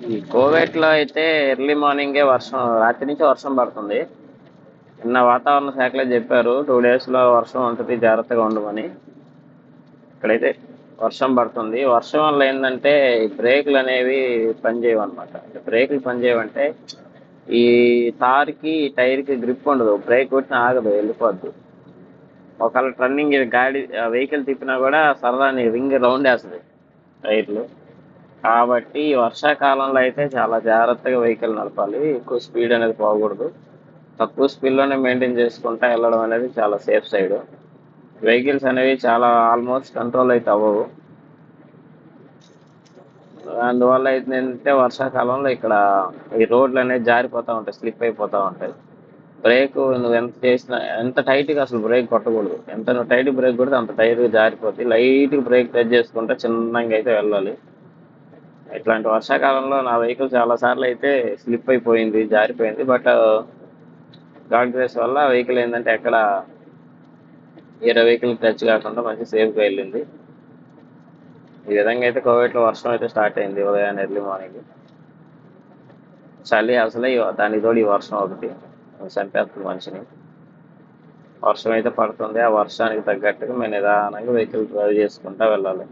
ఈ కోవేట్లో అయితే ఎర్లీ మార్నింగే వర్షం, రాత్రి నుంచి వర్షం పడుతుంది. నిన్న వాతావరణ శాఖలో చెప్పారు 2 డేస్లో వర్షం ఉంటుంది, జాగ్రత్తగా ఉండమని. ఇక్కడైతే వర్షం పడుతుంది. వర్షం వల్ల ఏంటంటే ఈ బ్రేకులు అనేవి పనిచేయవు అనమాట. అంటే బ్రేకులు పనిచేయవంటే ఈ తార్కి టైర్కి గ్రిప్ ఉండదు, బ్రేక్ కొట్టిన ఆగదు, వెళ్ళిపోద్ది. ఒకవేళ టర్నింగ్ గాడి వెహికల్ తిప్పినా కూడా సరదాని రింగ్ రౌండ్ వేస్తుంది టైర్లు. కాబట్టి ఈ వర్షాకాలంలో అయితే చాలా జాగ్రత్తగా వెహికల్ నడపాలి, ఎక్కువ స్పీడ్ అనేది పోకూడదు. తక్కువ స్పీడ్లోనే మెయింటైన్ చేసుకుంటా వెళ్ళడం అనేది చాలా సేఫ్ సైడ్. వెహికల్స్ అనేవి చాలా ఆల్మోస్ట్ కంట్రోల్ అయితే అవ్వవు. అందువల్ల ఏంటంటే వర్షాకాలంలో ఇక్కడ ఈ రోడ్లు అనేది జారిపోతూ ఉంటాయి, స్లిప్ అయిపోతూ ఉంటాయి. బ్రేక్ నువ్వు ఎంత చేసినా, ఎంత టైట్గా అసలు బ్రేక్ కొట్టకూడదు. ఎంత నువ్వు టైట్ బ్రేక్ కొడితే అంత టైట్గా జారిపోతుంది. లైట్గా బ్రేక్ టచ్ చేసుకుంటే చిన్నగా అయితే వెళ్ళాలి. ఇట్లాంటి వర్షాకాలంలో నా వెహికల్ చాలా సార్లు అయితే స్లిప్ అయిపోయింది, జారిపోయింది. బట్ గాడ్ గ్రేస్ వల్ల వెహికల్ ఏంటంటే ఎక్కడ వేరే వెహికల్ టచ్ కాకుండా మంచి సేఫ్గా వెళ్ళింది. ఈ విధంగా అయితే కోవిడ్లో వర్షం అయితే స్టార్ట్ అయింది ఉదయాన్నే ఎర్లీ మార్నింగ్. చలి అసలే దానికి తోడు ఈ వర్షం ఒకటి చంపేస్తుంది మనిషిని. వర్షం అయితే పడుతుంది, ఆ వర్షానికి తగ్గట్టుగా మేము నిదానంగా వెహికల్ డ్రైవ్ చేసుకుంటూ వెళ్ళాలి.